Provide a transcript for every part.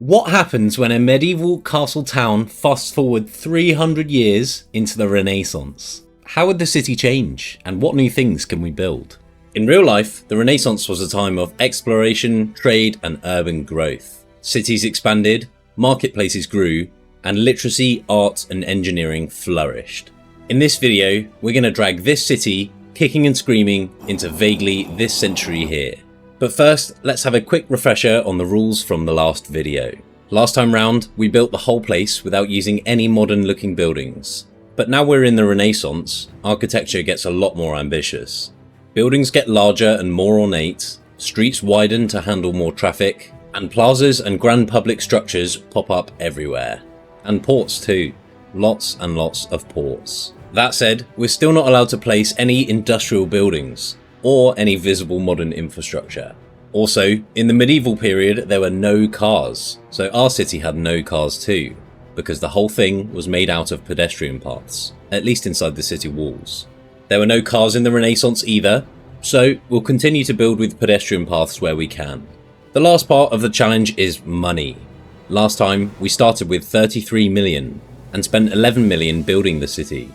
What happens when a medieval castle town fast forward 300 years into the Renaissance? How would the city change, and what new things can we build? In real life, the Renaissance was a time of exploration, trade, and urban growth. Cities expanded, marketplaces grew, and literacy, art, and engineering flourished. In this video, we're going to drag this city, kicking and screaming, into vaguely this century here. But first, let's have a quick refresher on the rules from the last video. Last time round, we built the whole place without using any modern looking buildings. But now we're in the Renaissance, architecture gets a lot more ambitious. Buildings get larger and more ornate, streets widen to handle more traffic, and plazas and grand public structures pop up everywhere. And ports too. Lots and lots of ports. That said, we're still not allowed to place any industrial buildings, or any visible modern infrastructure. Also, in the medieval period there were no cars, so our city had no cars too, because the whole thing was made out of pedestrian paths, at least inside the city walls. There were no cars in the Renaissance either, so we'll continue to build with pedestrian paths where we can. The last part of the challenge is money. Last time we started with 33 million and spent 11 million building the city.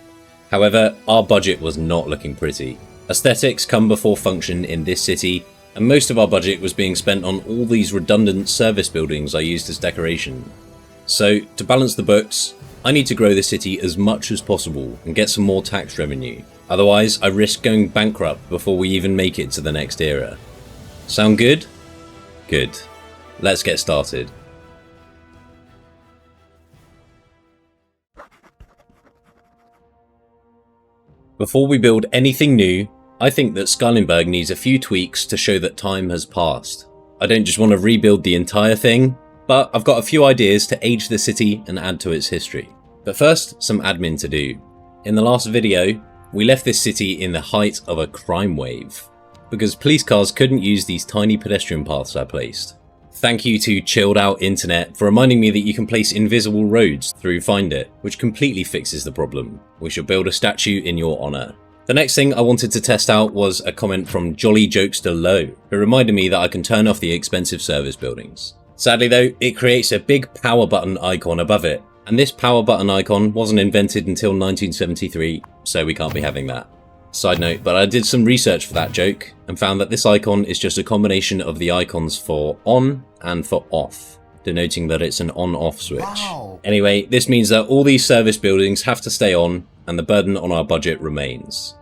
However, our budget was not looking pretty. Aesthetics come before function in this city, and most of our budget was being spent on all these redundant service buildings I used as decoration. So, to balance the books, I need to grow the city as much as possible and get some more tax revenue. Otherwise, I risk going bankrupt before we even make it to the next era. Sound good? Good. Let's get started. Before we build anything new, I think that Skylines needs a few tweaks to show that time has passed. I don't just want to rebuild the entire thing, but I've got a few ideas to age the city and add to its history. But first, some admin to do. In the last video, we left this city in the height of a crime wave, because police cars couldn't use these tiny pedestrian paths I placed. Thank you to Chilled Out Internet for reminding me that you can place invisible roads through Find It, which completely fixes the problem. We shall build a statue in your honour. The next thing I wanted to test out was a comment from Jolly Jokester Low, who reminded me that I can turn off the expensive service buildings. Sadly though, it creates a big power button icon above it, and this power button icon wasn't invented until 1973, so we can't be having that. Side note, but I did some research for that joke and found that this icon is just a combination of the icons for on and for off, denoting that it's an on-off switch. Wow. Anyway, this means that all these service buildings have to stay on and the burden on our budget remains.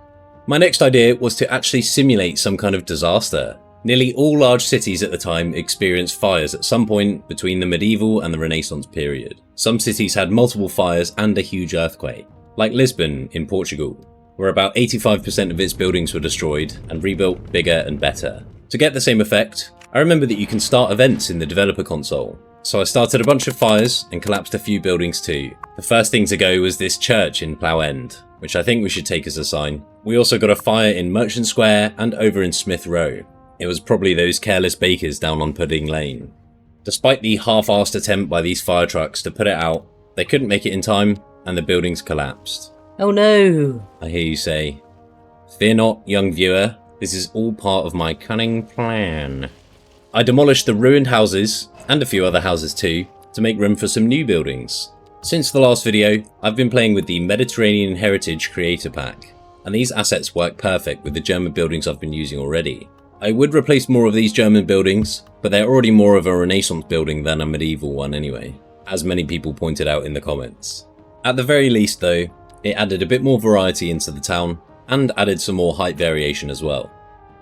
My next idea was to actually simulate some kind of disaster. Nearly all large cities at the time experienced fires at some point between the medieval and the Renaissance period. Some cities had multiple fires and a huge earthquake, like Lisbon in Portugal, where about 85% of its buildings were destroyed and rebuilt bigger and better. To get the same effect, I remember that you can start events in the developer console. So I started a bunch of fires and collapsed a few buildings too. The first thing to go was this church in Plough End, which I think we should take as a sign. We also got a fire in Merchant Square and over in Smith Row. It was probably those careless bakers down on Pudding Lane. Despite the half-assed attempt by these fire trucks to put it out, they couldn't make it in time and the buildings collapsed. Oh no! I hear you say. Fear not, young viewer, this is all part of my cunning plan. I demolished the ruined houses, and a few other houses too, to make room for some new buildings. Since the last video, I've been playing with the Mediterranean Heritage Creator Pack, and these assets work perfect with the German buildings I've been using already. I would replace more of these German buildings, but they're already more of a Renaissance building than a medieval one anyway, as many people pointed out in the comments. At the very least though, it added a bit more variety into the town, and added some more height variation as well.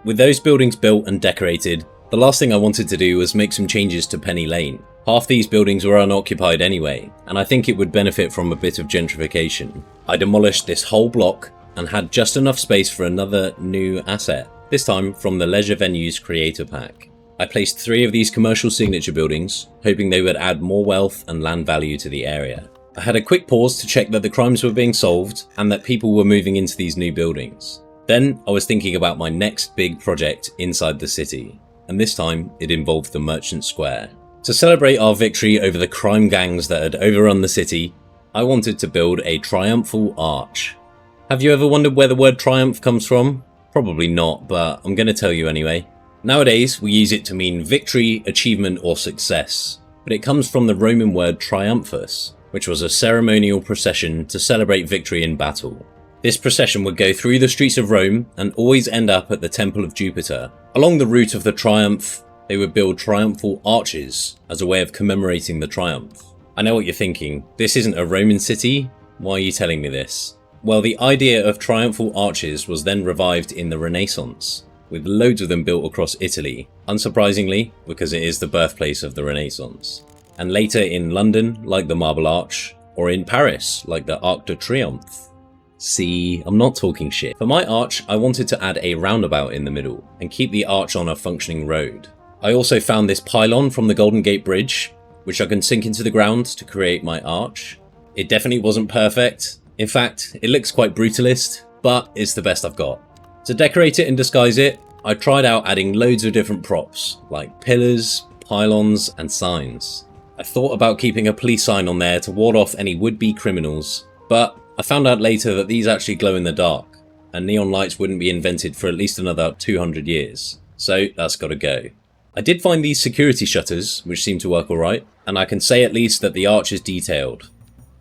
With those buildings built and decorated, the last thing I wanted to do was make some changes to Penny Lane. Half these buildings were unoccupied anyway, and I think it would benefit from a bit of gentrification. I demolished this whole block and had just enough space for another new asset, this time from the Leisure Venues Creator Pack. I placed 3 of these commercial signature buildings, hoping they would add more wealth and land value to the area. I had a quick pause to check that the crimes were being solved and that people were moving into these new buildings. Then I was thinking about my next big project inside the city, and this time it involved the Merchant Square. To celebrate our victory over the crime gangs that had overrun the city, I wanted to build a triumphal arch. Have you ever wondered where the word triumph comes from? Probably not, but I'm going to tell you anyway. Nowadays we use it to mean victory, achievement or success. but it comes from the Roman word triumphus, which was a ceremonial procession to celebrate victory in battle. This procession would go through the streets of Rome and always end up at the Temple of Jupiter. Along the route of the triumph, they would build triumphal arches as a way of commemorating the triumph. I know what you're thinking, this isn't a Roman city, why are you telling me this? Well, the idea of triumphal arches was then revived in the Renaissance, with loads of them built across Italy, unsurprisingly, because it is the birthplace of the Renaissance. And later in London, like the Marble Arch, or in Paris, like the Arc de Triomphe. See, I'm not talking shit. For my arch, I wanted to add a roundabout in the middle, and keep the arch on a functioning road. I also found this pylon from the Golden Gate Bridge, which I can sink into the ground to create my arch. It definitely wasn't perfect. In fact, it looks quite brutalist, but it's the best I've got. To decorate it and disguise it, I tried out adding loads of different props, like pillars, pylons, and signs. I thought about keeping a police sign on there to ward off any would-be criminals, but I found out later that these actually glow in the dark, and neon lights wouldn't be invented for at least another 200 years, so that's gotta go. I did find these security shutters, which seem to work alright, and I can say at least that the arch is detailed.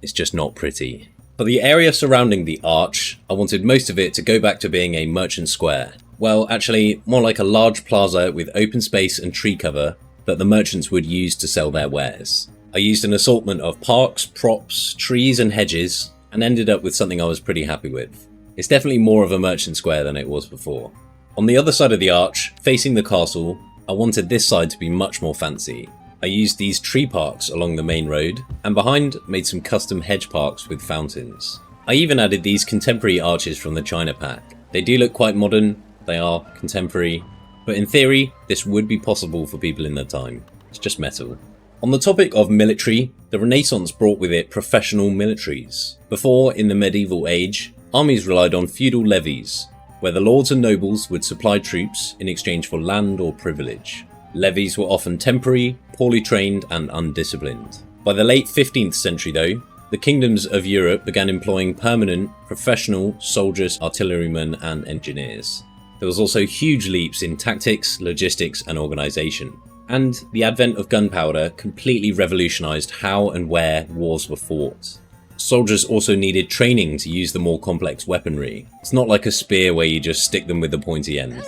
It's just not pretty. For the area surrounding the arch, I wanted most of it to go back to being a merchant square. Well, actually, more like a large plaza with open space and tree cover that the merchants would use to sell their wares. I used an assortment of parks, props, trees and hedges, and ended up with something I was pretty happy with. It's definitely more of a merchant square than it was before. On the other side of the arch, facing the castle, I wanted this side to be much more fancy. I used these tree parks along the main road, and behind made some custom hedge parks with fountains. I even added these contemporary arches from the China pack. They do look quite modern, they are contemporary, but in theory, this would be possible for people in their time. It's just metal. On the topic of military, the Renaissance brought with it professional militaries. Before, in the medieval age, armies relied on feudal levies, where the lords and nobles would supply troops in exchange for land or privilege. Levies were often temporary, poorly trained and undisciplined. By the late 15th century though, the kingdoms of Europe began employing permanent, professional soldiers, artillerymen and engineers. There was also huge leaps in tactics, logistics and organisation. And the advent of gunpowder completely revolutionised how and where wars were fought. Soldiers also needed training to use the more complex weaponry. It's not like a spear where you just stick them with the pointy end.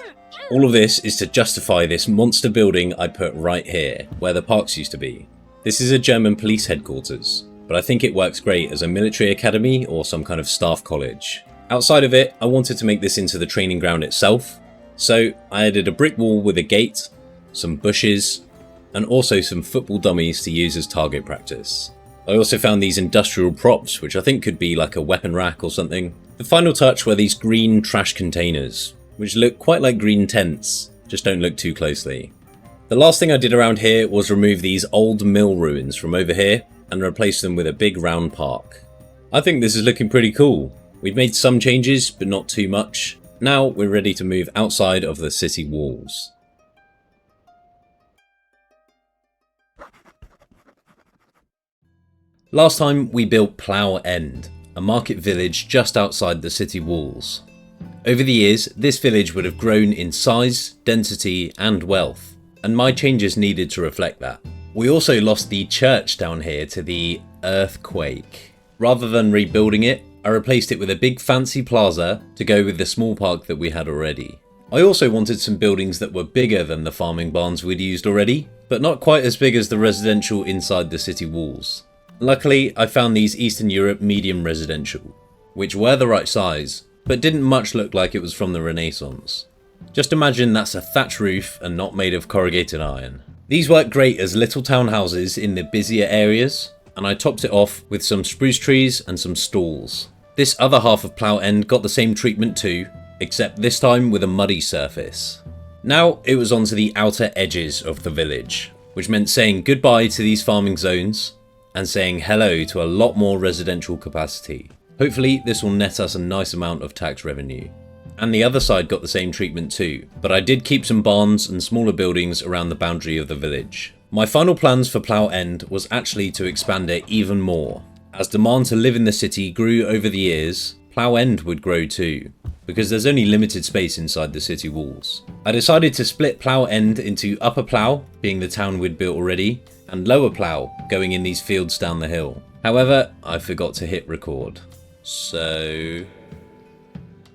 All of this is to justify this monster building I put right here, where the parks used to be. This is a German police headquarters, but I think it works great as a military academy or some kind of staff college. Outside of it, I wanted to make this into the training ground itself, so I added a brick wall with a gate, some bushes, and also some football dummies to use as target practice. I also found these industrial props, which I think could be like a weapon rack or something. The final touch were these green trash containers, which look quite like green tents, just don't look too closely. The last thing I did around here was remove these old mill ruins from over here and replace them with a big round park. I think this is looking pretty cool. We've made some changes, but not too much. Now we're ready to move outside of the city walls. Last time we built Plough End, a market village just outside the city walls. Over the years, this village would have grown in size, density and wealth, and my changes needed to reflect that. We also lost the church down here to the earthquake. Rather than rebuilding it, I replaced it with a big fancy plaza to go with the small park that we had already. I also wanted some buildings that were bigger than the farming barns we'd used already, but not quite as big as the residential inside the city walls. Luckily, I found these Eastern Europe medium residential, which were the right size, but didn't much look like it was from the Renaissance. Just imagine that's a thatch roof and not made of corrugated iron. These work great as little townhouses in the busier areas, and I topped it off with some spruce trees and some stalls. This other half of Plough End got the same treatment too, except this time with a muddy surface. Now it was onto the outer edges of the village, which meant saying goodbye to these farming zones, and saying hello to a lot more residential capacity. Hopefully this will net us a nice amount of tax revenue. And the other side got the same treatment too, but I did keep some barns and smaller buildings around the boundary of the village. My final plans for Plough End was actually to expand it even more. As demand to live in the city grew over the years, Plough End would grow too, because there's only limited space inside the city walls. I decided to split Plough End into Upper Plough, being the town we'd built already, and lower plough going in these fields down the hill. However, I forgot to hit record. So...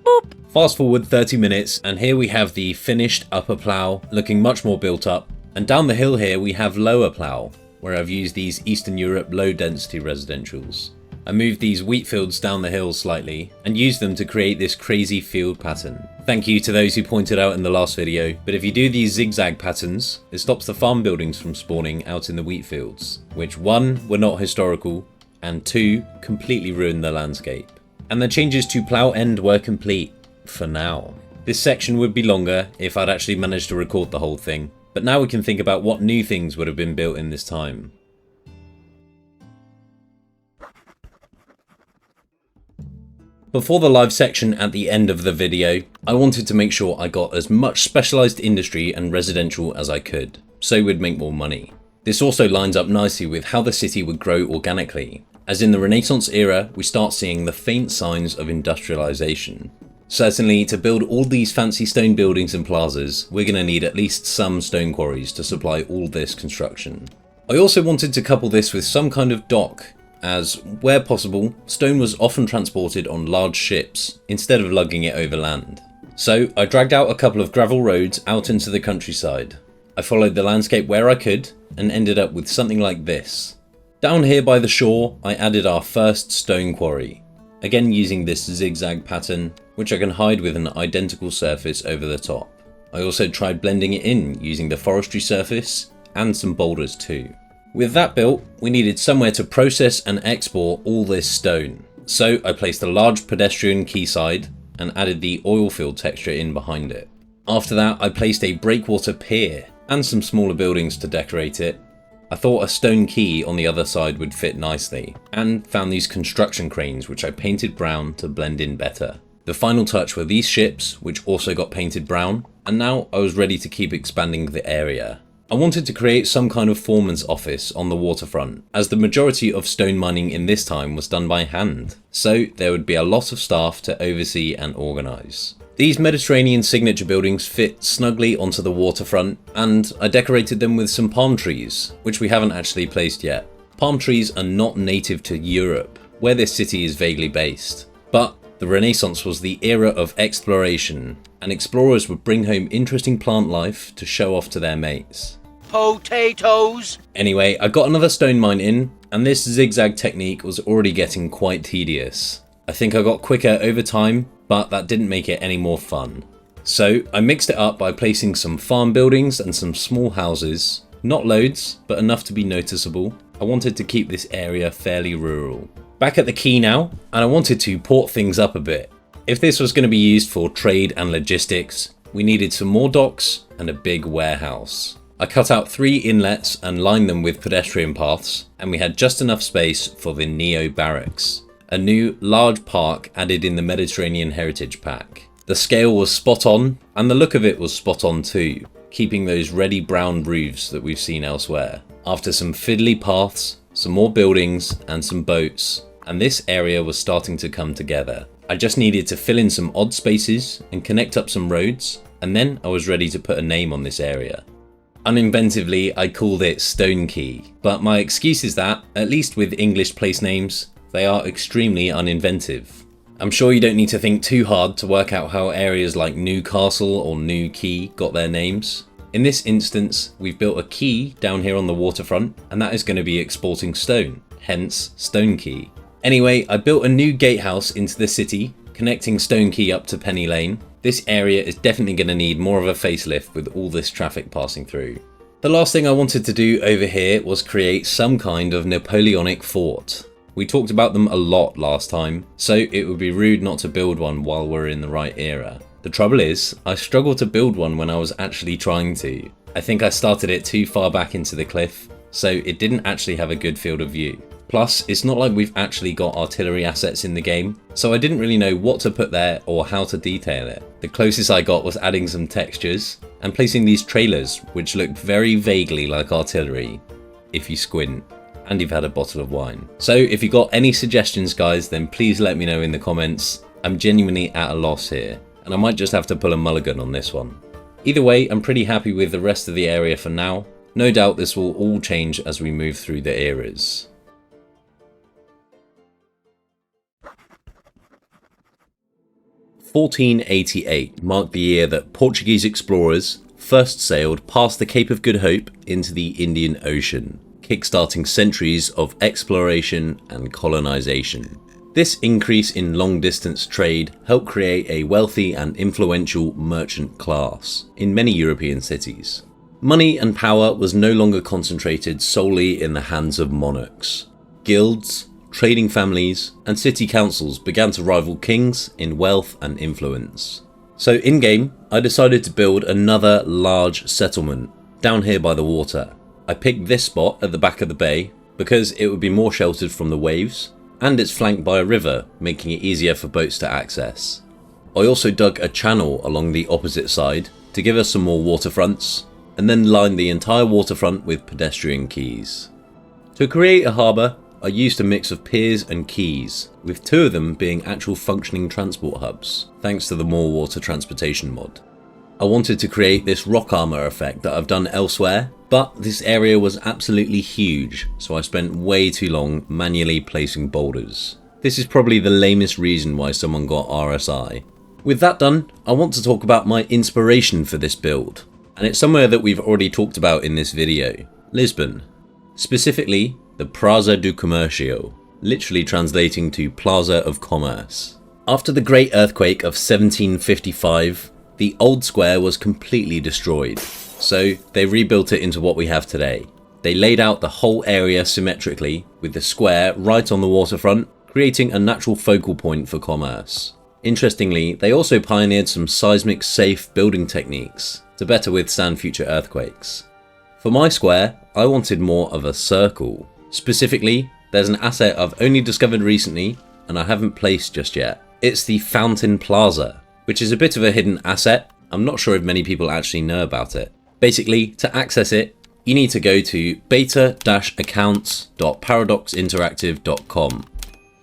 boop. Fast forward 30 minutes and here we have the finished upper plough looking much more built up. And down the hill here we have lower plough, where I've used these Eastern Europe low density residentials. I moved these wheat fields down the hill slightly and used them to create this crazy field pattern. Thank you to those who pointed out in the last video, but if you do these zigzag patterns, it stops the farm buildings from spawning out in the wheat fields, which 1, were not historical, and 2, completely ruined the landscape. And the changes to plough end were complete, for now. This section would be longer if I'd actually managed to record the whole thing, but now we can think about what new things would have been built in this time. Before the live section at the end of the video, I wanted to make sure I got as much specialised industry and residential as I could, so we'd make more money. This also lines up nicely with how the city would grow organically, as in the Renaissance era we start seeing the faint signs of industrialisation. Certainly, to build all these fancy stone buildings and plazas, we're going to need at least some stone quarries to supply all this construction. I also wanted to couple this with some kind of dock, as, where possible, stone was often transported on large ships instead of lugging it over land. So I dragged out a couple of gravel roads out into the countryside. I followed the landscape where I could and ended up with something like this. Down here by the shore, I added our first stone quarry, again using this zigzag pattern, which I can hide with an identical surface over the top. I also tried blending it in using the forestry surface and some boulders too. With that built, we needed somewhere to process and export all this stone. So I placed a large pedestrian quayside and added the oil field texture in behind it. After that, I placed a breakwater pier and some smaller buildings to decorate it. I thought a stone quay on the other side would fit nicely, and found these construction cranes which I painted brown to blend in better. The final touch were these ships, which also got painted brown, and now I was ready to keep expanding the area. I wanted to create some kind of foreman's office on the waterfront, as the majority of stone mining in this time was done by hand, so there would be a lot of staff to oversee and organise. These Mediterranean signature buildings fit snugly onto the waterfront, and I decorated them with some palm trees, which we haven't actually placed yet. Palm trees are not native to Europe, where this city is vaguely based, but the Renaissance was the era of exploration, and explorers would bring home interesting plant life to show off to their mates. Potatoes! Anyway, I got another stone mine in, and this zigzag technique was already getting quite tedious. I think I got quicker over time, but that didn't make it any more fun. So I mixed it up by placing some farm buildings and some small houses. Not loads, but enough to be noticeable. I wanted to keep this area fairly rural. Back at the quay now, and I wanted to port things up a bit. If this was going to be used for trade and logistics, we needed some more docks and a big warehouse. I cut out 3 inlets and lined them with pedestrian paths, and we had just enough space for the Neo Barracks, a new large park added in the Mediterranean Heritage Pack. The scale was spot on, and the look of it was spot on too, keeping those reddy brown roofs that we've seen elsewhere. After some fiddly paths, some more buildings and some boats, and this area was starting to come together. I just needed to fill in some odd spaces and connect up some roads, and then I was ready to put a name on this area. Uninventively, I called it Stone Quay, but my excuse is that, at least with English place names, they are extremely uninventive. I'm sure you don't need to think too hard to work out how areas like Newcastle or New Quay got their names. In this instance, we've built a quay down here on the waterfront, and that is going to be exporting stone, hence Stone Quay. Anyway, I built a new gatehouse into the city, connecting Stone Quay up to Penny Lane. This area is definitely going to need more of a facelift with all this traffic passing through. The last thing I wanted to do over here was create some kind of Napoleonic fort. We talked about them a lot last time, so it would be rude not to build one while we're in the right era. The trouble is, I struggled to build one when I was actually trying to. I think I started it too far back into the cliff, so it didn't actually have a good field of view. Plus, it's not like we've actually got artillery assets in the game, so I didn't really know what to put there or how to detail it. The closest I got was adding some textures and placing these trailers, which looked very vaguely like artillery, if you squint, and you've had a bottle of wine. So if you got any suggestions guys, then please let me know in the comments. I'm genuinely at a loss here, and I might just have to pull a mulligan on this one. Either way, I'm pretty happy with the rest of the area for now. No doubt this will all change as we move through the eras. (1488) marked the year that Portuguese explorers first sailed past the Cape of Good Hope into the Indian Ocean, kickstarting centuries of exploration and colonization. This increase in long-distance trade helped create a wealthy and influential merchant class in many European cities. Money and power was no longer concentrated solely in the hands of monarchs. Guilds, trading families, and city councils began to rival kings in wealth and influence. So in-game, I decided to build another large settlement down here by the water. I picked this spot at the back of the bay because it would be more sheltered from the waves, and it's flanked by a river, making it easier for boats to access. I also dug a channel along the opposite side to give us some more waterfronts, and then lined the entire waterfront with pedestrian quays. To create a harbour, I used a mix of piers and quays, with 2 of them being actual functioning transport hubs, thanks to the More Water Transportation mod. I wanted to create this rock armour effect that I've done elsewhere, but this area was absolutely huge, so I spent way too long manually placing boulders. This is probably the lamest reason why someone got RSI. With that done, I want to talk about my inspiration for this build, and it's somewhere that we've already talked about in this video, Lisbon. Specifically, the Praça do Comércio, literally translating to Plaza of Commerce. After the Great Earthquake of 1755, the old square was completely destroyed, so they rebuilt it into what we have today. They laid out the whole area symmetrically, with the square right on the waterfront, creating a natural focal point for commerce. Interestingly, they also pioneered some seismic safe building techniques to better withstand future earthquakes. For my square, I wanted more of a circle. Specifically, there's an asset I've only discovered recently and I haven't placed just yet. It's the Fountain Plaza, which is a bit of a hidden asset. I'm not sure if many people actually know about it. Basically, to access it, you need to go to beta-accounts.paradoxinteractive.com.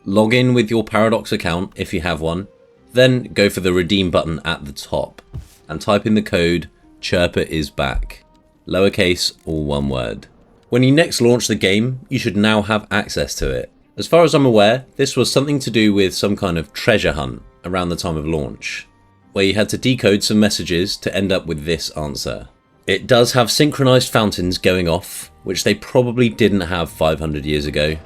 Log in with your Paradox account if you have one, then go for the redeem button at the top and type in the code CHIRPERISBACK, lowercase, all one word. When you next launch the game, you should now have access to it. As far as I'm aware, this was something to do with some kind of treasure hunt around the time of launch, where you had to decode some messages to end up with this answer. It does have synchronized fountains going off, which they probably didn't have 500 years ago,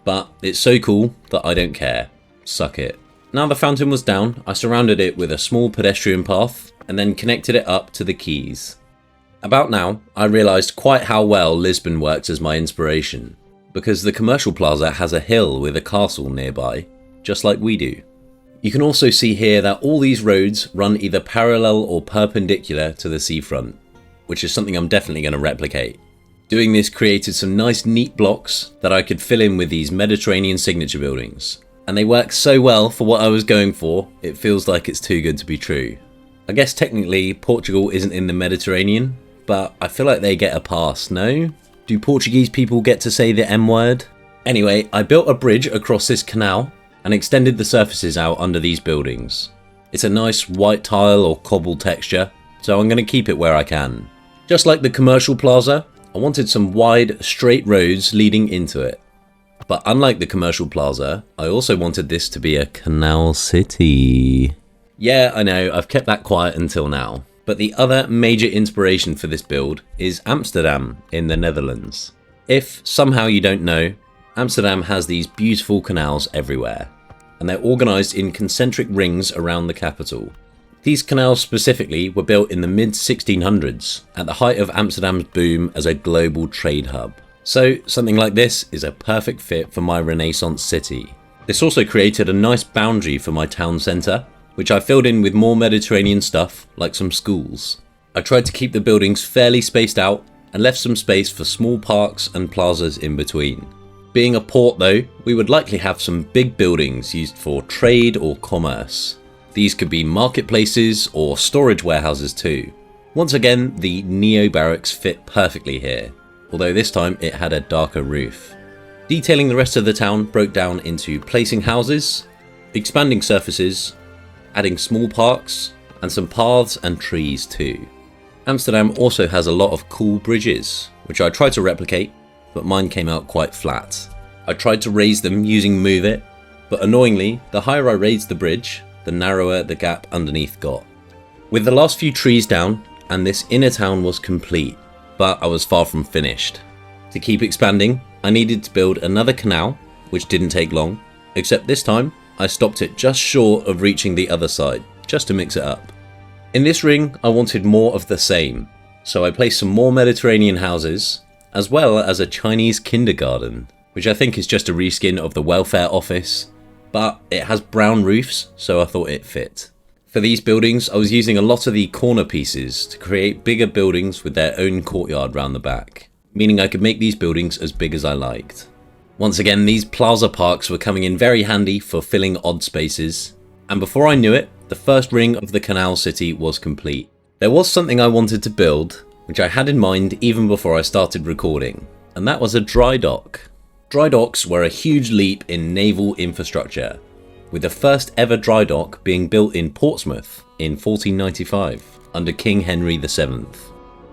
but it's so cool that I don't care. Suck it. Now the fountain was down, I surrounded it with a small pedestrian path and then connected it up to the quays. About now, I realised quite how well Lisbon works as my inspiration, because the commercial plaza has a hill with a castle nearby, just like we do. You can also see here that all these roads run either parallel or perpendicular to the seafront, which is something I'm definitely going to replicate. Doing this created some nice neat blocks that I could fill in with these Mediterranean signature buildings, and they work so well for what I was going for, it feels like it's too good to be true. I guess technically Portugal isn't in the Mediterranean, but I feel like they get a pass, no? Do Portuguese people get to say the M word? Anyway, I built a bridge across this canal and extended the surfaces out under these buildings. It's a nice white tile or cobble texture, so I'm going to keep it where I can. Just like the commercial plaza, I wanted some wide, straight roads leading into it. But unlike the commercial plaza, I also wanted this to be a canal city. Yeah, I know, I've kept that quiet until now. But the other major inspiration for this build is Amsterdam in the Netherlands. If somehow you don't know, Amsterdam has these beautiful canals everywhere, and they're organised in concentric rings around the capital. These canals specifically were built in the mid-1600s, at the height of Amsterdam's boom as a global trade hub. So something like this is a perfect fit for my Renaissance city. This also created a nice boundary for my town centre, which I filled in with more Mediterranean stuff, like some schools. I tried to keep the buildings fairly spaced out and left some space for small parks and plazas in between. Being a port though, we would likely have some big buildings used for trade or commerce. These could be marketplaces or storage warehouses too. Once again, the neo-barracks fit perfectly here, although this time it had a darker roof. Detailing the rest of the town broke down into placing houses, expanding surfaces, adding small parks, and some paths and trees too. Amsterdam also has a lot of cool bridges, which I tried to replicate, but mine came out quite flat. I tried to raise them using Move It, but annoyingly, the higher I raised the bridge, the narrower the gap underneath got. With the last few trees down, and this inner town was complete, but I was far from finished. To keep expanding, I needed to build another canal, which didn't take long, except this time, I stopped it just short of reaching the other side, just to mix it up. In this ring, I wanted more of the same, so I placed some more Mediterranean houses, as well as a Chinese kindergarten, which I think is just a reskin of the welfare office, but it has brown roofs, so I thought it fit. For these buildings, I was using a lot of the corner pieces to create bigger buildings with their own courtyard round the back, meaning I could make these buildings as big as I liked. Once again, these plaza parks were coming in very handy for filling odd spaces, and before I knew it, the first ring of the canal city was complete. There was something I wanted to build, which I had in mind even before I started recording, and that was a dry dock. Dry docks were a huge leap in naval infrastructure, with the first ever dry dock being built in Portsmouth in 1495 under King Henry VII.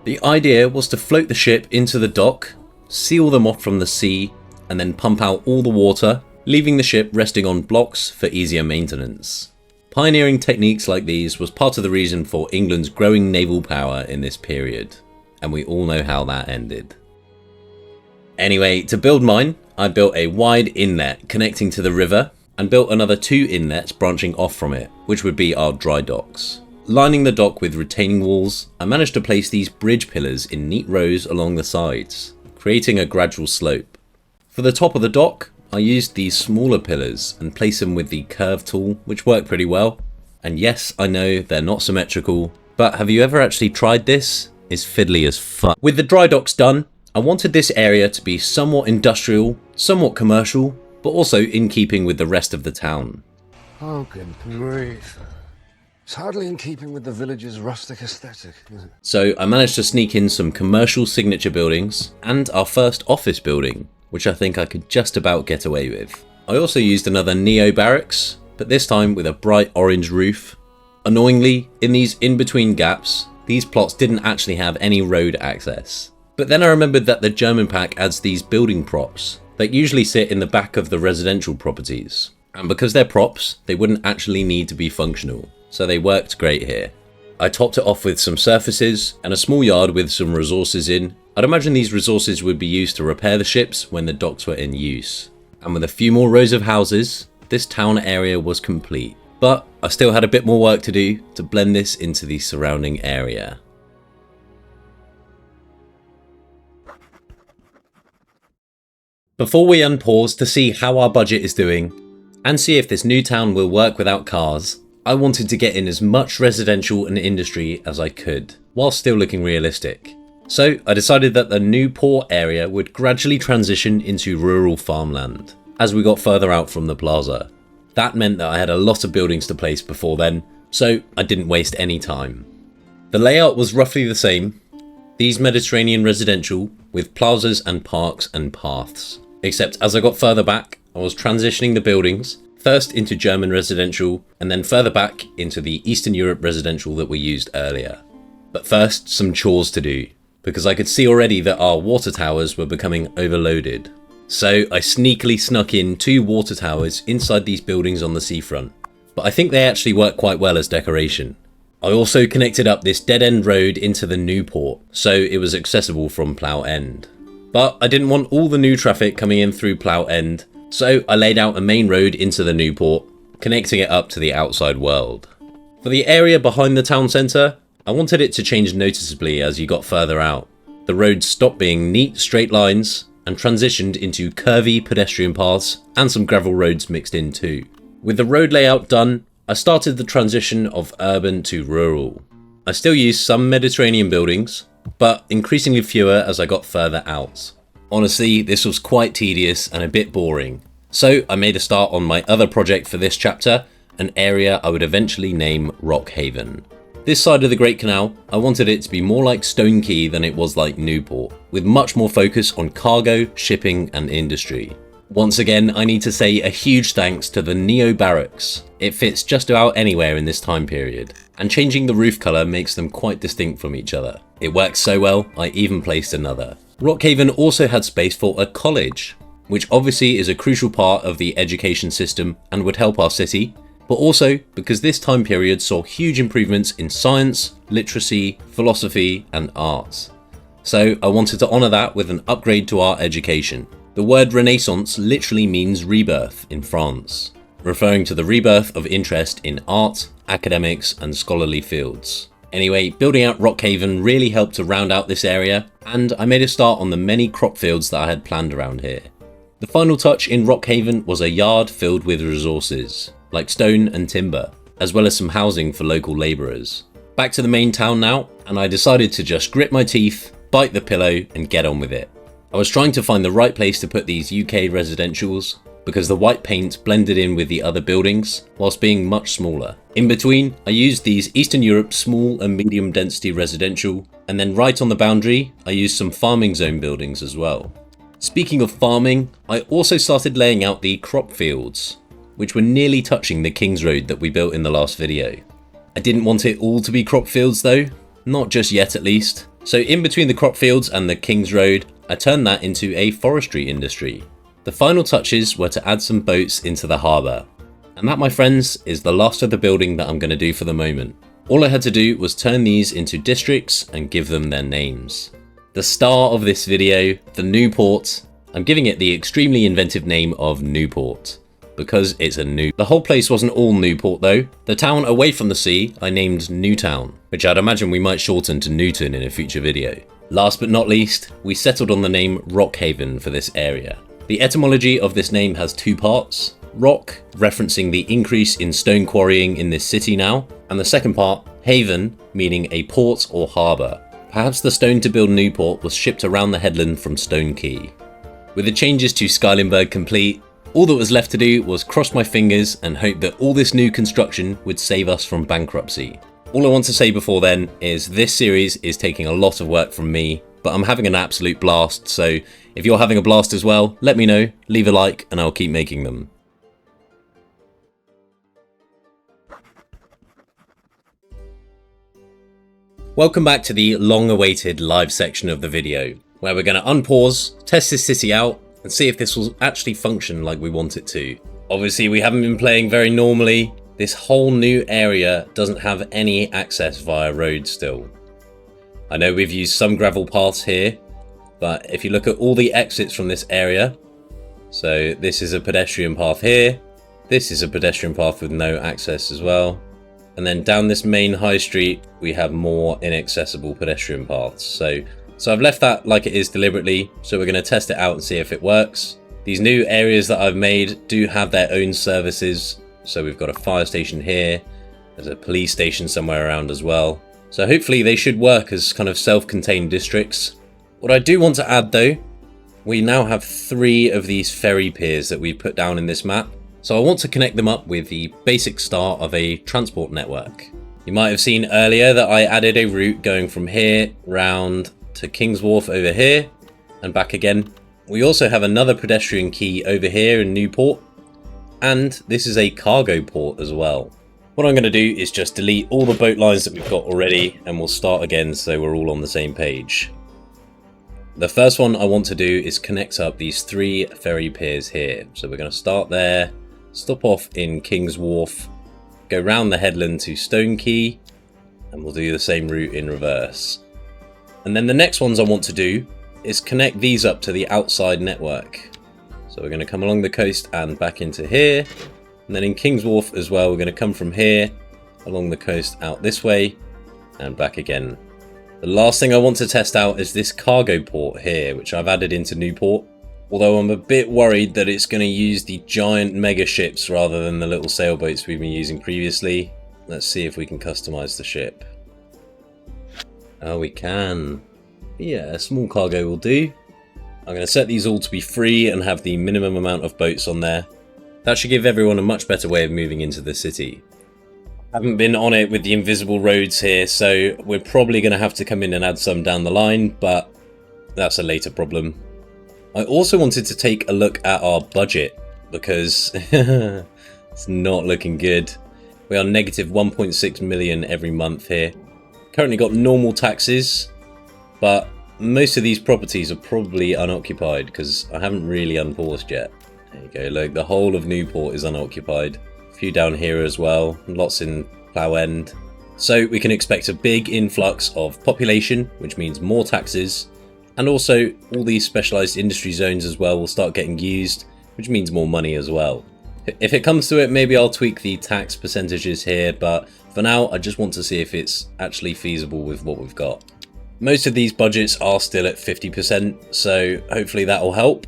The idea was to float the ship into the dock, seal them off from the sea, and then pump out all the water, leaving the ship resting on blocks for easier maintenance. Pioneering techniques like these was part of the reason for England's growing naval power in this period, and we all know how that ended. Anyway, to build mine, I built a wide inlet connecting to the river and built another 2 inlets branching off from it, which would be our dry docks. Lining the dock with retaining walls, I managed to place these bridge pillars in neat rows along the sides, creating a gradual slope. For the top of the dock, I used these smaller pillars and placed them with the curve tool, which worked pretty well. And yes, I know they're not symmetrical, but have you ever actually tried this? It's fiddly as fuck. With the dry docks done, I wanted this area to be somewhat industrial, somewhat commercial, but also in keeping with the rest of the town. Oh, good grief. It's hardly in keeping with the village's rustic aesthetic, is it? So I managed to sneak in some commercial signature buildings and our first office building, which I think I could just about get away with. I also used another neo-barracks, but this time with a bright orange roof. Annoyingly, in these in-between gaps, these plots didn't actually have any road access. But then I remembered that the German pack adds these building props that usually sit in the back of the residential properties. And because they're props, they wouldn't actually need to be functional, so they worked great here. I topped it off with some surfaces and a small yard with some resources in. I'd imagine these resources would be used to repair the ships when the docks were in use. And with a few more rows of houses, this town area was complete. But I still had a bit more work to do to blend this into the surrounding area. Before we unpause to see how our budget is doing, and see if this new town will work without cars, I wanted to get in as much residential and industry as I could, while still looking realistic. So I decided that the new port area would gradually transition into rural farmland, as we got further out from the plaza. That meant that I had a lot of buildings to place before then, so I didn't waste any time. The layout was roughly the same, these Mediterranean residential with plazas and parks and paths. Except as I got further back, I was transitioning the buildings, first into German residential, and then further back into the Eastern Europe residential that we used earlier. But first, some chores to do, because I could see already that our water towers were becoming overloaded. So I sneakily snuck in 2 water towers inside these buildings on the seafront, but I think they actually work quite well as decoration. I also connected up this dead-end road into the new port, so it was accessible from Plough End. But I didn't want all the new traffic coming in through Plough End, so I laid out a main road into the new port, connecting it up to the outside world. For the area behind the town centre, I wanted it to change noticeably as you got further out. The roads stopped being neat straight lines and transitioned into curvy pedestrian paths and some gravel roads mixed in too. With the road layout done, I started the transition of urban to rural. I still used some Mediterranean buildings, but increasingly fewer as I got further out. Honestly, this was quite tedious and a bit boring, so I made a start on my other project for this chapter, an area I would eventually name Rockhaven. This side of the Great Canal, I wanted it to be more like Stone Quay than it was like Newport, with much more focus on cargo, shipping and industry. Once again, I need to say a huge thanks to the neo-barracks. It fits just about anywhere in this time period, and changing the roof colour makes them quite distinct from each other. It works so well, I even placed another. Rockhaven also had space for a college, which obviously is a crucial part of the education system and would help our city, but also because this time period saw huge improvements in science, literacy, philosophy and arts. So I wanted to honour that with an upgrade to our education. The word Renaissance literally means rebirth in France, referring to the rebirth of interest in art, academics and scholarly fields. Anyway, building out Rockhaven really helped to round out this area, and I made a start on the many crop fields that I had planned around here. The final touch in Rockhaven was a yard filled with resources, like stone and timber, as well as some housing for local labourers. Back to the main town now, and I decided to just grit my teeth, bite the pillow and get on with it. I was trying to find the right place to put these UK residentials, because the white paint blended in with the other buildings, whilst being much smaller. In between, I used these Eastern Europe small and medium density residential, and then right on the boundary, I used some farming zone buildings as well. Speaking of farming, I also started laying out the crop fields, which were nearly touching the King's Road that we built in the last video. I didn't want it all to be crop fields though, not just yet at least. So in between the crop fields and the King's Road, I turned that into a forestry industry. The final touches were to add some boats into the harbour. And that, my friends, is the last of the building that I'm going to do for the moment. All I had to do was turn these into districts and give them their names. The star of this video, the Newport, I'm giving it the extremely inventive name of Newport, because it's a new. The whole place wasn't all Newport though. The town away from the sea I named Newtown, which I'd imagine we might shorten to Newton in a future video. Last but not least, we settled on the name Rockhaven for this area. The etymology of this name has two parts. Rock, referencing the increase in stone quarrying in this city now, and the second part, haven, meaning a port or harbour. Perhaps the stone to build Newport was shipped around the headland from Stone Quay. With the changes to Skylines complete, all that was left to do was cross my fingers and hope that all this new construction would save us from bankruptcy. All I want to say before then is this series is taking a lot of work from me, but I'm having an absolute blast, so if you're having a blast as well, let me know, leave a like and I'll keep making them. Welcome back to the long-awaited live section of the video, where we're going to unpause, test this city out, and see if this will actually function like we want it to. Obviously we haven't been playing very normally. This whole new area doesn't have any access via road still. I know we've used some gravel paths here, but if you look at all the exits from this area, so this is a pedestrian path here, this is a pedestrian path with no access as well, and then down this main high street we have more inaccessible pedestrian paths. So I've left that like it is deliberately, so we're going to test it out and see if it works. These new areas that I've made do have their own services, so we've got a fire station here, there's a police station somewhere around as well. So hopefully they should work as kind of self-contained districts. What I do want to add though, we now have 3 of these ferry piers that we've put down in this map. So I want to connect them up with the basic start of a transport network. You might have seen earlier that I added a route going from here round to King's Wharf over here and back again. We also have another pedestrian quay over here in Newport, and this is a cargo port as well. What I'm going to do is just delete all the boat lines that we've got already and we'll start again so we're all on the same page. The first one I want to do is connect up these 3 ferry piers here. So we're going to start there, stop off in King's Wharf, go round the headland to Stone Quay, and we'll do the same route in reverse. And then the next ones I want to do is connect these up to the outside network. So we're going to come along the coast and back into here. And then in King's Wharf as well, we're going to come from here along the coast out this way and back again. The last thing I want to test out is this cargo port here, which I've added into Newport. Although I'm a bit worried that it's going to use the giant mega ships rather than the little sailboats we've been using previously. Let's see if we can customize the ship. Oh, we can. Yeah, a small cargo will do. I'm going to set these all to be free and have the minimum amount of boats on there. That should give everyone a much better way of moving into the city. Haven't been on it with the invisible roads here, so we're probably going to have to come in and add some down the line, but that's a later problem. I also wanted to take a look at our budget, because it's not looking good. We are negative 1.6 million every month here. Currently got normal taxes, but most of these properties are probably unoccupied because I haven't really unpaused yet. There you go, look, the whole of Newport is unoccupied. A few down here as well, lots in Plough End. So we can expect a big influx of population, which means more taxes, and also all these specialised industry zones as well will start getting used, which means more money as well. If it comes to it, maybe I'll tweak the tax percentages here, but for now I just want to see if it's actually feasible with what we've got. Most of these budgets are still at 50%, so hopefully that will help.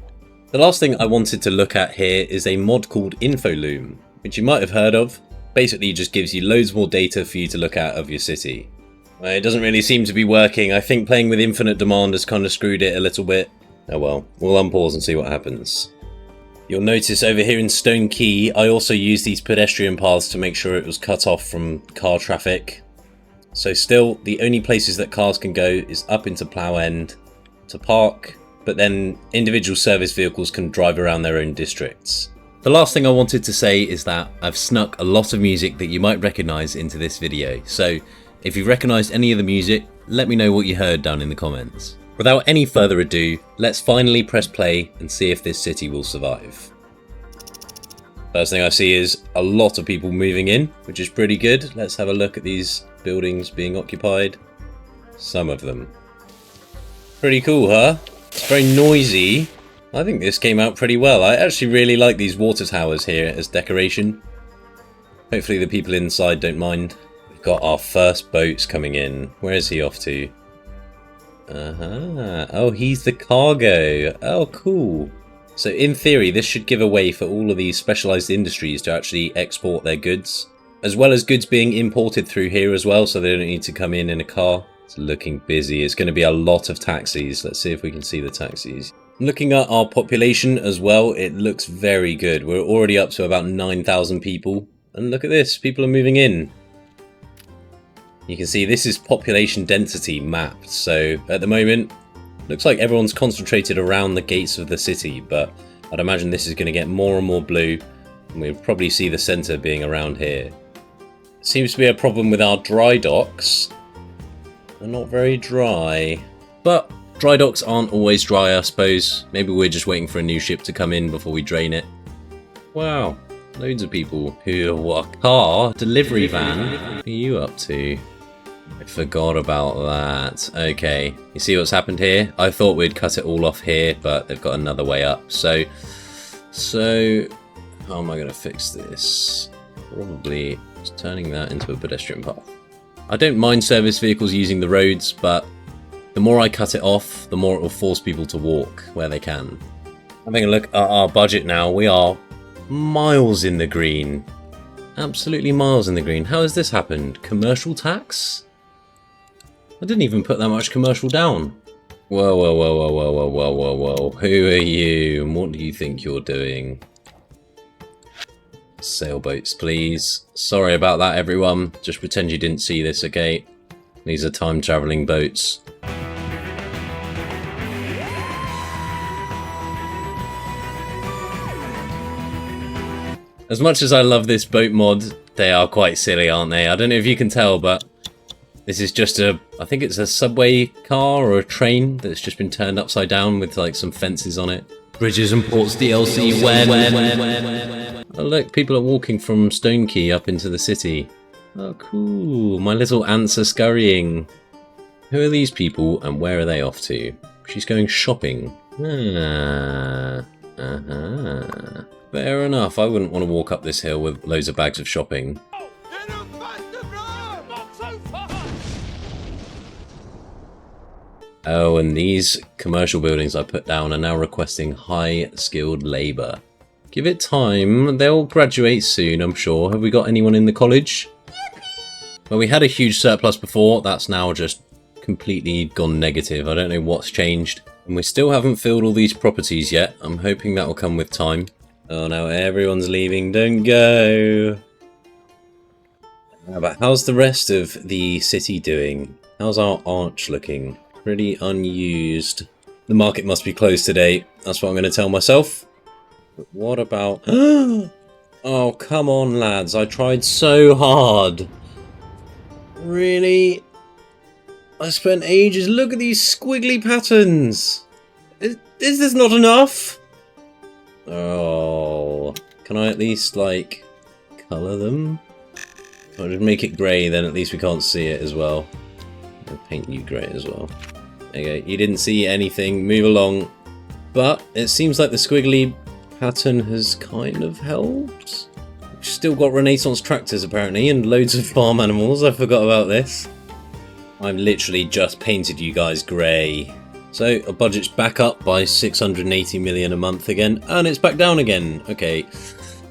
The last thing I wanted to look at here is a mod called InfoLoom, which you might have heard of. Basically it just gives you loads more data for you to look at of your city. Well, it doesn't really seem to be working. I think playing with infinite demand has kind of screwed it a little bit. Oh well, we'll unpause and see what happens. You'll notice over here in Stone Quay, I also used these pedestrian paths to make sure it was cut off from car traffic. So still, the only places that cars can go is up into Plough End to park, but then individual service vehicles can drive around their own districts. The last thing I wanted to say is that I've snuck a lot of music that you might recognise into this video, so if you've recognised any of the music, let me know what you heard down in the comments. Without any further ado, let's finally press play and see if this city will survive. First thing I see is a lot of people moving in, which is pretty good. Let's have a look at these buildings being occupied. Some of them. Pretty cool, huh? It's very noisy. I think this came out pretty well. I actually really like these water towers here as decoration. Hopefully the people inside don't mind. We've got our first boats coming in. Where is he off to? Oh, he's the cargo. Oh, cool. So in theory, this should give a way for all of these specialised industries to actually export their goods, as well as goods being imported through here as well, so they don't need to come in a car. It's looking busy. It's going to be a lot of taxis. Let's see if we can see the taxis. Looking at our population as well, it looks very good. We're already up to about 9,000 people. And look at this, people are moving in. You can see this is population density mapped. So at the moment, looks like everyone's concentrated around the gates of the city, but I'd imagine this is going to get more and more blue, and we'll probably see the centre being around here. Seems to be a problem with our dry docks. They're not very dry. But dry docks aren't always dry, I suppose. Maybe we're just waiting for a new ship to come in before we drain it. Wow, loads of people. What car? Delivery van? What are you up to? I forgot about that. Okay, you see what's happened here? I thought we'd cut it all off here, but they've got another way up. So how am I going to fix this? Probably just turning that into a pedestrian path. I don't mind service vehicles using the roads, but the more I cut it off, the more it will force people to walk where they can. Having a look at our budget now, we are miles in the green. Absolutely miles in the green. How has this happened? Commercial tax? I didn't even put that much commercial down. Whoa, whoa, whoa, whoa, whoa, whoa, whoa, whoa, whoa. Who are you and what do you think you're doing? Sailboats, please. Sorry about that, everyone. Just pretend you didn't see this, okay? These are time-traveling boats. As much as I love this boat mod, they are quite silly, aren't they? I don't know if you can tell, but this is just I think it's a subway car or a train that's just been turned upside down with like some fences on it. Bridges and Ports DLC, when? Oh look, people are walking from Stone Quay up into the city. Oh cool, my little ants are scurrying. Who are these people and where are they off to? She's going shopping. Fair enough, I wouldn't want to walk up this hill with loads of bags of shopping. Oh, and these commercial buildings I put down are now requesting high-skilled labour. Give it time, they'll graduate soon, I'm sure. Have we got anyone in the college? Well, we had a huge surplus before, that's now just completely gone negative. I don't know what's changed. And we still haven't filled all these properties yet. I'm hoping that will come with time. Oh no, everyone's leaving, don't go! But how's the rest of the city doing? How's our arch looking? Pretty unused. The market must be closed today. That's what I'm going to tell myself. But what about... Oh, come on, lads. I tried so hard. Really? I spent ages. Look at these squiggly patterns. Is this not enough? Oh, can I at least like colour them? I'll just make it grey, then at least we can't see it as well. I'll paint you grey as well. Okay, you didn't see anything. Move along. But it seems like the squiggly pattern has kind of helped. We've still got Renaissance tractors apparently, and loads of farm animals. I forgot about this. I've literally just painted you guys grey. So our budget's back up by 680 million a month again, and it's back down again. Okay,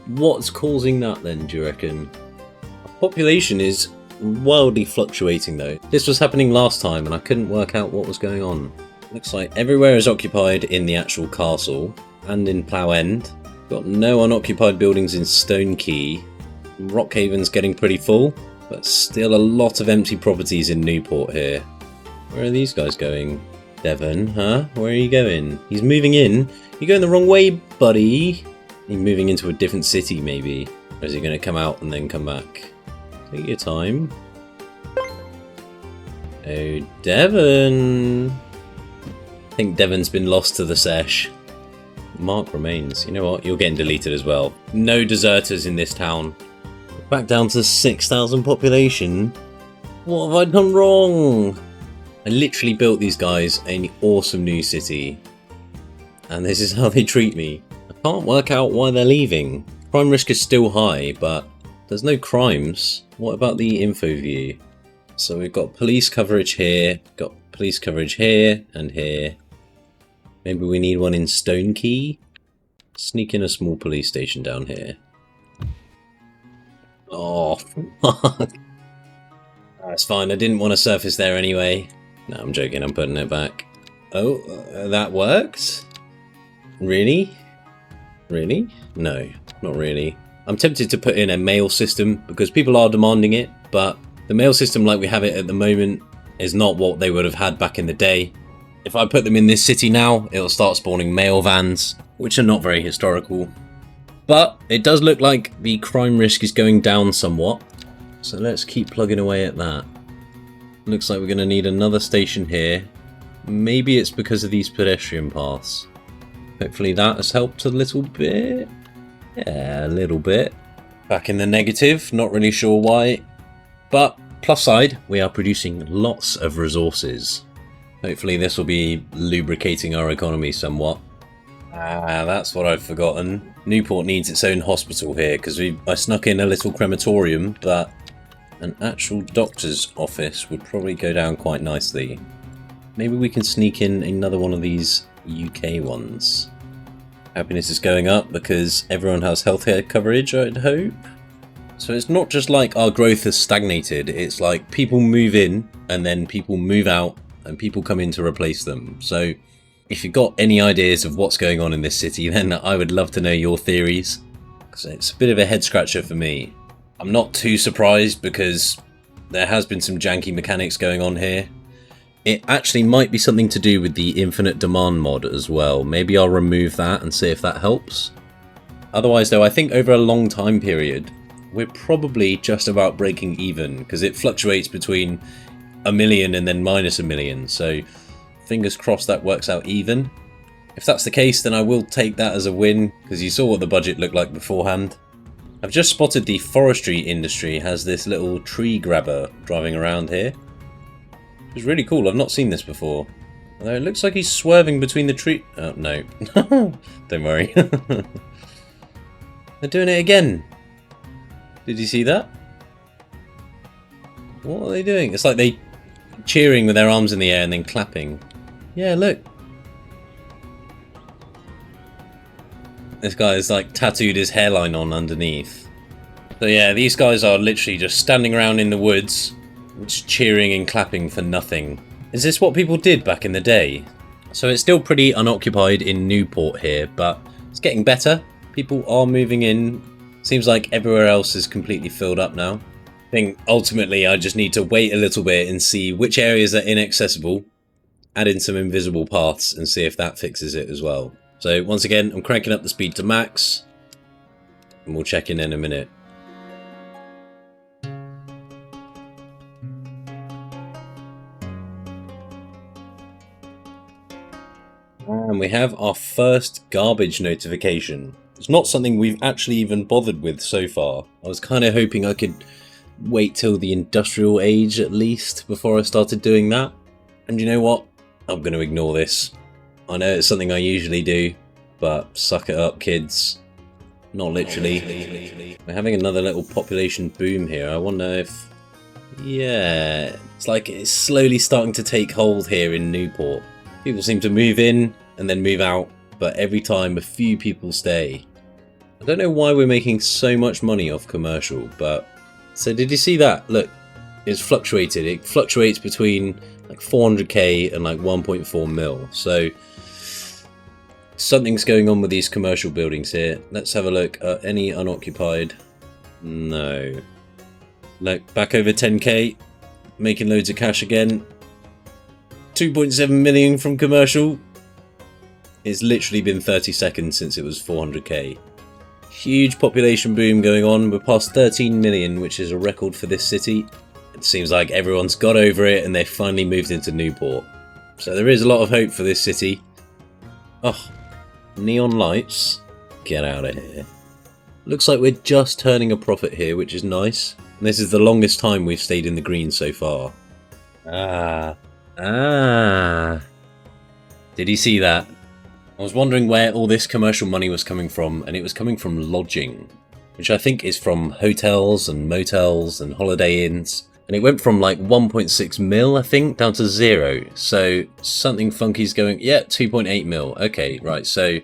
what's causing that then, do you reckon? Our population is wildly fluctuating though. This was happening last time and I couldn't work out what was going on. Looks like everywhere is occupied in the actual castle and in Plough End. Got no unoccupied buildings in Stone Quay. Rockhaven's getting pretty full, but still a lot of empty properties in Newport here. Where are these guys going? Devon, huh? Where are you going? He's moving in. You're going the wrong way, buddy. You're moving into a different city, maybe. Or is he going to come out and then come back? Take your time. Oh, Devon. I think Devon's been lost to the sesh. Mark remains. You know what? You're getting deleted as well. No deserters in this town. Back down to 6,000 population. What have I done wrong? I literally built these guys an awesome new city. And this is how they treat me. I can't work out why they're leaving. Crime risk is still high, but there's no crimes. What about the info view? So we've got police coverage here, got police coverage here and here. Maybe we need one in Stone Quay? Sneak in a small police station down here. Oh, fuck. That's fine, I didn't want to surface there anyway. No, I'm joking, I'm putting it back. Oh, that worked? Really? Really? No, not really. I'm tempted to put in a mail system because people are demanding it, but the mail system like we have it at the moment is not what they would have had back in the day. If I put them in this city now, it'll start spawning mail vans, which are not very historical. But it does look like the crime risk is going down somewhat, so let's keep plugging away at that. Looks like we're going to need another station here. Maybe it's because of these pedestrian paths. Hopefully that has helped a little bit. Yeah, a little bit. Back in the negative, not really sure why. But plus side, we are producing lots of resources. Hopefully this will be lubricating our economy somewhat. Ah, that's what I've forgotten. Newport needs its own hospital here because I snuck in a little crematorium, but an actual doctor's office would probably go down quite nicely. Maybe we can sneak in another one of these UK ones. Happiness is going up because everyone has healthcare coverage, I'd hope. So it's not just like our growth has stagnated, it's like people move in and then people move out and people come in to replace them. So if you've got any ideas of what's going on in this city, then I would love to know your theories, because it's a bit of a head scratcher for me. I'm not too surprised because there has been some janky mechanics going on here. It actually might be something to do with the infinite demand mod as well. Maybe I'll remove that and see if that helps. Otherwise though, I think over a long time period, we're probably just about breaking even, because it fluctuates between 1 million and then -1 million. So fingers crossed that works out even. If that's the case, then I will take that as a win, because you saw what the budget looked like beforehand. I've just spotted the forestry industry has this little tree grabber driving around here. It's really cool, I've not seen this before. Although it looks like he's swerving between the tree... Oh, no. Don't worry. They're doing it again. Did you see that? What are they doing? It's like they cheering with their arms in the air and then clapping. Yeah, look. This guy has like tattooed his hairline on underneath. So yeah, these guys are literally just standing around in the woods, just cheering and clapping for nothing. Is this what people did back in the day? So it's still pretty unoccupied in Newport here, but it's getting better. People are moving in. Seems like everywhere else is completely filled up now. I think ultimately I just need to wait a little bit and see which areas are inaccessible, add in some invisible paths and see if that fixes it as well. So once again, I'm cranking up the speed to max, and we'll check in a minute. And we have our first garbage notification. It's not something we've actually even bothered with so far. I was kind of hoping I could wait till the industrial age at least before I started doing that. And you know what? I'm going to ignore this. I know it's something I usually do, but suck it up, kids. Not literally. We're having another little population boom here. I wonder if... yeah, it's like it's slowly starting to take hold here in Newport. People seem to move in and then move out, but every time a few people stay. I don't know why we're making so much money off commercial, but... so did you see that? Look, it's fluctuated. It fluctuates between like 400k and like 1.4 mil. So something's going on with these commercial buildings here. Let's have a look. Any unoccupied? No. Look, back over 10k. Making loads of cash again. 2.7 million from commercial. It's literally been 30 seconds since it was 400k. Huge population boom going on. We're past 13 million, which is a record for this city. It seems like everyone's got over it and they've finally moved into Newport. So there is a lot of hope for this city. Oh, neon lights. Get out of here. Looks like we're just turning a profit here, which is nice. And this is the longest time we've stayed in the green so far. Did you see that? I was wondering where all this commercial money was coming from, and it was coming from lodging, which I think is from hotels and motels and holiday inns. And it went from like 1.6 mil, I think, down to 0. So something funky's going, yeah, 2.8 mil. Okay, right. So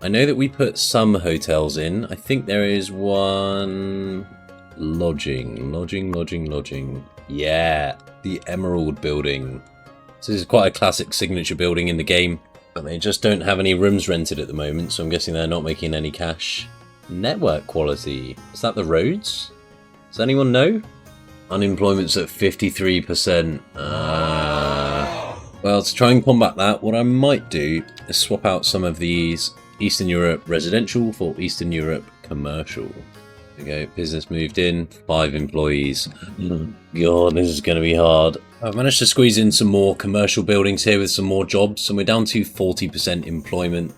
I know that we put some hotels in. I think there is one lodging. Yeah, the Emerald building. So this is quite a classic signature building in the game. But they just don't have any rooms rented at the moment, so I'm guessing they're not making any cash. Network quality. Is that the roads? Does anyone know? Unemployment's at 53%. Well, to try and combat that, what I might do is swap out some of these Eastern Europe residential for Eastern Europe commercial. There we go, business moved in, 5 employees. God, this is going to be hard. I've managed to squeeze in some more commercial buildings here with some more jobs, and we're down to 40% employment,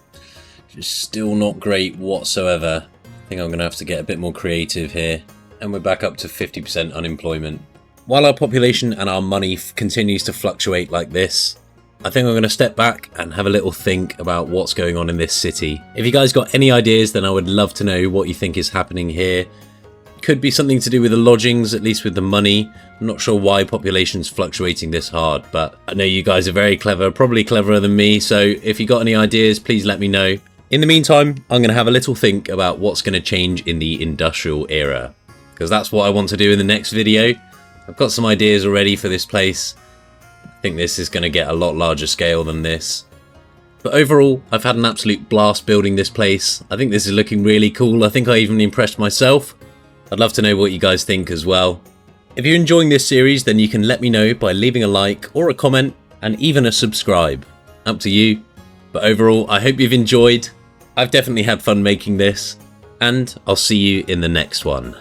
which is still not great whatsoever. I think I'm going to have to get a bit more creative here, and we're back up to 50% unemployment. While our population and our money continues to fluctuate like this, I think I'm going to step back and have a little think about what's going on in this city. If you guys got any ideas, then I would love to know what you think is happening here. Could be something to do with the lodgings, at least with the money. I'm not sure why population's fluctuating this hard, but I know you guys are very clever, probably cleverer than me, so if you got any ideas, please let me know. In the meantime, I'm going to have a little think about what's going to change in the industrial era, because that's what I want to do in the next video. I've got some ideas already for this place. I think this is going to get a lot larger scale than this. But overall, I've had an absolute blast building this place. I think this is looking really cool. I think I even impressed myself. I'd love to know what you guys think as well. If you're enjoying this series, then you can let me know by leaving a like or a comment and even a subscribe. Up to you. But overall, I hope you've enjoyed. I've definitely had fun making this, and I'll see you in the next one.